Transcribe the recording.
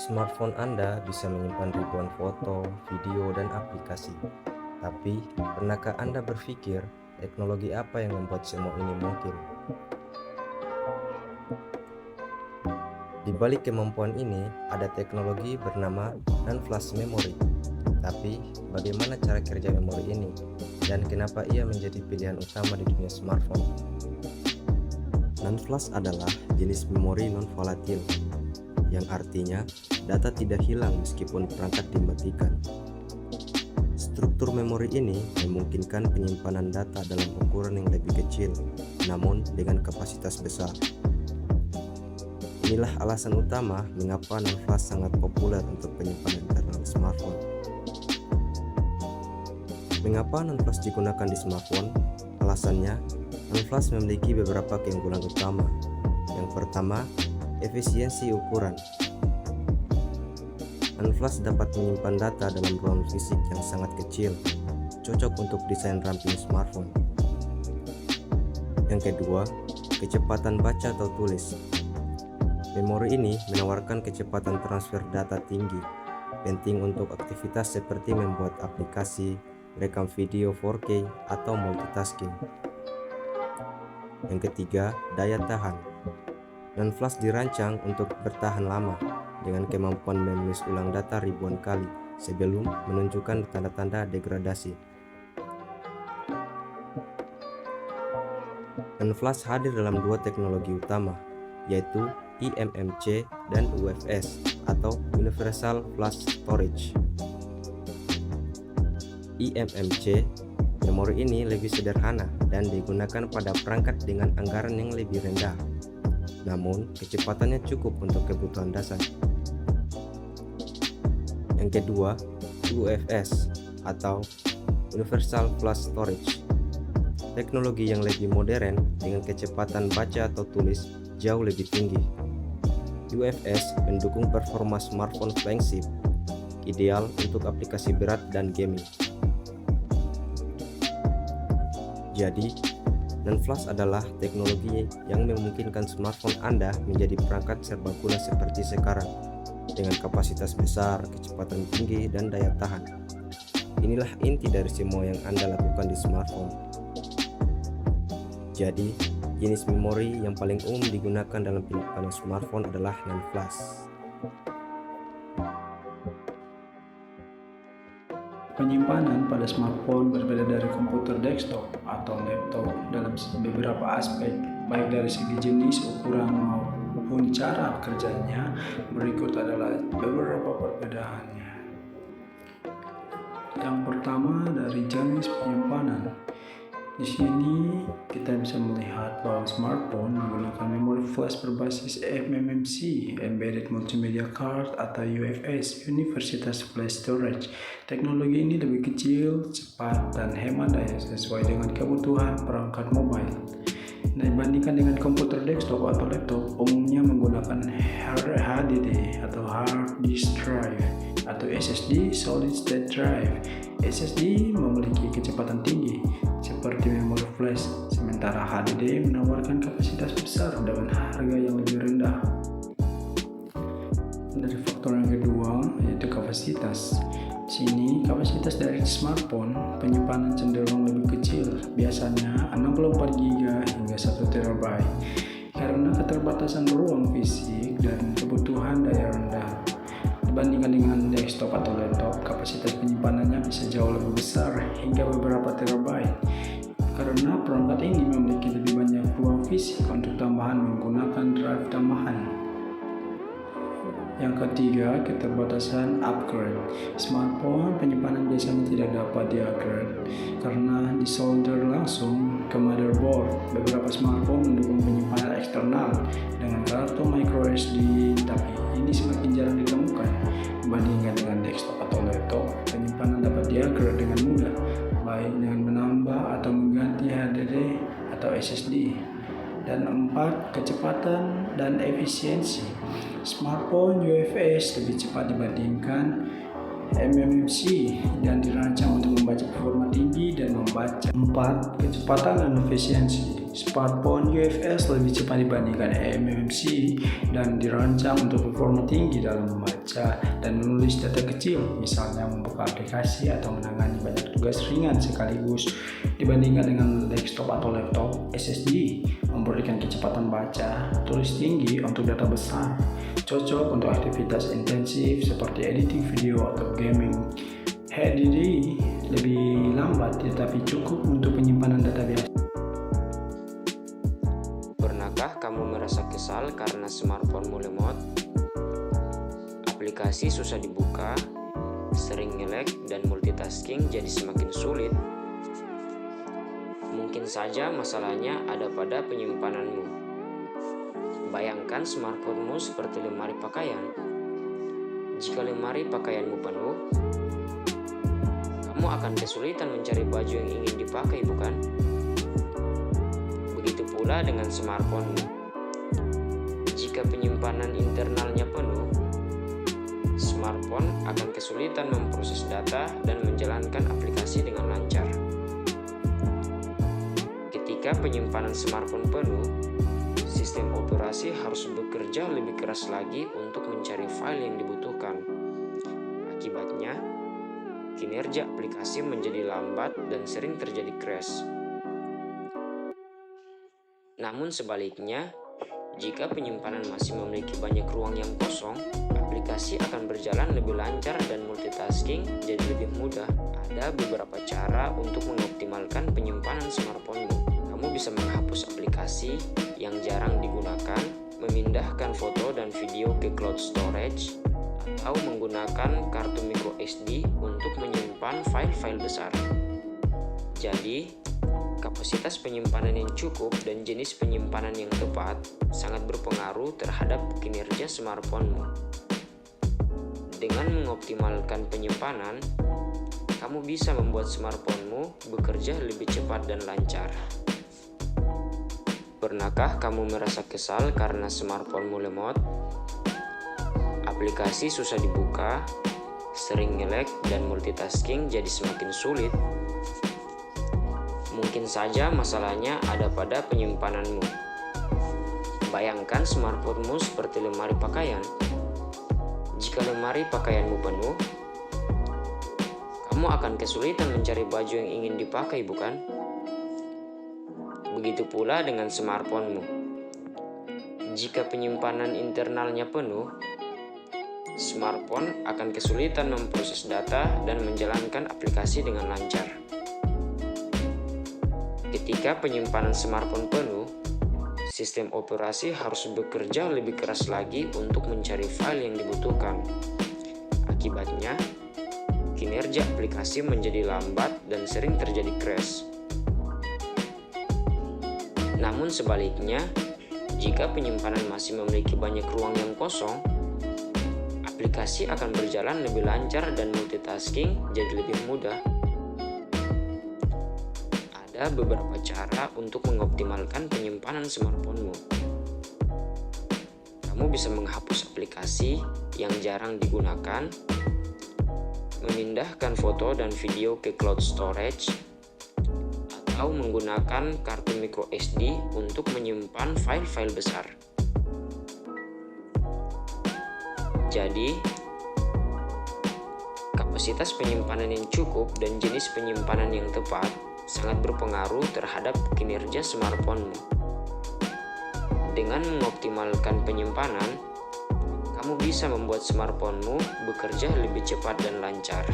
Smartphone Anda bisa menyimpan ribuan foto, video, dan aplikasi. Tapi, pernahkah Anda berpikir teknologi apa yang membuat semua ini mungkin? Di balik kemampuan ini, ada teknologi bernama non-flash memory. Tapi, bagaimana cara kerja memori ini? Dan kenapa ia menjadi pilihan utama di dunia smartphone? Non-flash adalah jenis memori non-volatil, yang artinya data tidak hilang meskipun perangkat dimatikan. Struktur memori ini memungkinkan penyimpanan data dalam ukuran yang lebih kecil, namun dengan kapasitas besar. Inilah alasan utama mengapa non-flash sangat populer untuk penyimpanan internal smartphone. Mengapa non-flash digunakan di smartphone? Alasannya, non-flash memiliki beberapa keunggulan utama. Yang pertama, efisiensi ukuran. Non-flash dapat menyimpan data dalam ruang fisik yang sangat kecil, cocok untuk desain ramping smartphone. Yang kedua, kecepatan baca atau tulis. Memori ini menawarkan kecepatan transfer data tinggi, penting untuk aktivitas seperti membuat aplikasi, rekam video 4K, atau multitasking. Yang ketiga, daya tahan. Non-flash dirancang untuk bertahan lama, dengan kemampuan menulis ulang data ribuan kali sebelum menunjukkan tanda-tanda degradasi. Non-flash hadir dalam dua teknologi utama, yaitu eMMC dan UFS atau Universal Flash Storage. eMMC, memori ini lebih sederhana dan digunakan pada perangkat dengan anggaran yang lebih rendah, namun kecepatannya cukup untuk kebutuhan dasar. Yang kedua, UFS atau Universal Flash Storage, teknologi yang lebih modern dengan kecepatan baca atau tulis jauh lebih tinggi. UFS mendukung performa smartphone flagship, ideal untuk aplikasi berat dan gaming. Jadi, non-flash adalah teknologi yang memungkinkan smartphone Anda menjadi perangkat serbaguna seperti sekarang, dengan kapasitas besar, kecepatan tinggi, dan daya tahan. Inilah inti dari semua yang Anda lakukan di smartphone. Jadi, jenis memori yang paling umum digunakan dalam penyimpanan smartphone adalah non-flash. Penyimpanan pada smartphone berbeda dari komputer desktop atau laptop dalam beberapa aspek, baik dari segi jenis, ukuran, maupun cara kerjanya. Berikut adalah beberapa perbedaannya. Yang pertama, dari jenis penyimpanan. Di sini kita bisa melihat bahwa smartphone menggunakan memori flash berbasis eMMC, Embedded Multimedia Card atau UFS, Universal Flash Storage. Teknologi ini lebih kecil, cepat, dan hemat daya sesuai dengan kebutuhan perangkat mobile. Dibandingkan dengan komputer desktop atau laptop, umumnya menggunakan HDD atau Hard Disk Drive atau SSD, Solid State Drive. SSD memiliki kecepatan tinggi seperti memori flash, sementara HDD menawarkan kapasitas besar dengan harga yang lebih rendah. Dari faktor yang kedua, yaitu kapasitas. Sini kapasitas dari smartphone penyimpanan cenderung lebih kecil, biasanya 64 GB hingga 1 TB. Karena keterbatasan ruang fisik dan kebutuhan daya rendah. Dibandingkan dengan desktop atau laptop, kapasitas penyimpanannya bisa jauh lebih besar hingga beberapa terabyte. Karena perangkat ini memiliki lebih banyak ruang fisik untuk tambahan menggunakan drive tambahan. Yang ketiga, keterbatasan upgrade. Smartphone penyimpanan biasanya tidak dapat di-upgrade karena disolder langsung ke motherboard. Beberapa smartphone mendukung penyimpanan eksternal dengan kartu microSD, tapi ini semakin jarang ditemukan. Dibandingkan dengan desktop atau laptop, penyimpanan dapat di-upgrade dengan mudah, baik dengan menambah atau mengganti HDD atau SSD. Dan 4, kecepatan dan efisiensi. Smartphone UFS lebih cepat dibandingkan eMMC dan dirancang untuk membaca performa tinggi dan membaca. 4, kecepatan dan efisiensi. Smartphone UFS lebih cepat dibandingkan eMMC dan dirancang untuk performa tinggi dalam membaca dan menulis data kecil, misalnya membuka aplikasi atau menangani banyak tugas ringan sekaligus. Dibandingkan dengan desktop atau laptop, SSD memberikan kecepatan baca tulis tinggi untuk data besar, cocok untuk aktivitas intensif seperti editing video atau gaming. HDD lebih lambat tetapi cukup untuk penyimpanan data biasa. Pernahkah kamu merasa kesal karena smartphone lemot? Aplikasi susah dibuka, sering nge-lag dan multitasking jadi semakin sulit? Mungkin saja masalahnya ada pada penyimpananmu. Bayangkan smartphone-mu seperti lemari pakaian. Jika lemari pakaianmu penuh, kamu akan kesulitan mencari baju yang ingin dipakai, bukan? Begitu pula dengan smartphone-mu. Jika penyimpanan internalnya penuh, smartphone akan kesulitan memproses data dan menjalankan aplikasi dengan lancar. Ketika penyimpanan smartphone penuh, sistem operasi harus bekerja lebih keras lagi untuk mencari file yang dibutuhkan. Akibatnya, kinerja aplikasi menjadi lambat dan sering terjadi crash. Namun sebaliknya, jika penyimpanan masih memiliki banyak ruang yang kosong, aplikasi akan berjalan lebih lancar dan multitasking jadi lebih mudah. Ada beberapa cara untuk mengoptimalkan penyimpanan smartphone-mu. Kamu bisa menghapus aplikasi yang jarang digunakan, memindahkan foto dan video ke cloud storage, atau menggunakan kartu micro SD untuk menyimpan file-file besar. Jadi, kapasitas penyimpanan yang cukup dan jenis penyimpanan yang tepat sangat berpengaruh terhadap kinerja smartphone-mu. Dengan mengoptimalkan penyimpanan, kamu bisa membuat smartphone-mu bekerja lebih cepat dan lancar. Pernahkah kamu merasa kesal karena smartphone-mu lemot? Aplikasi susah dibuka, sering nge-lag dan multitasking jadi semakin sulit? Mungkin saja masalahnya ada pada penyimpananmu. Bayangkan smartphone-mu seperti lemari pakaian. Jika lemari pakaianmu penuh, kamu akan kesulitan mencari baju yang ingin dipakai, bukan? Begitu pula dengan smartphone-mu. Jika penyimpanan internalnya penuh, smartphone akan kesulitan memproses data dan menjalankan aplikasi dengan lancar. Ketika penyimpanan smartphone penuh, sistem operasi harus bekerja lebih keras lagi untuk mencari file yang dibutuhkan. Akibatnya, kinerja aplikasi menjadi lambat dan sering terjadi crash. Namun sebaliknya, jika penyimpanan masih memiliki banyak ruang yang kosong, aplikasi akan berjalan lebih lancar dan multitasking jadi lebih mudah. Ada beberapa cara untuk mengoptimalkan penyimpanan smartphone-mu. Kamu bisa menghapus aplikasi yang jarang digunakan, memindahkan foto dan video ke cloud storage, atau menggunakan kartu micro SD untuk menyimpan file-file besar. Jadi, kapasitas penyimpanan yang cukup dan jenis penyimpanan yang tepat sangat berpengaruh terhadap kinerja smartphone-mu. Dengan mengoptimalkan penyimpanan, kamu bisa membuat smartphone-mu bekerja lebih cepat dan lancar.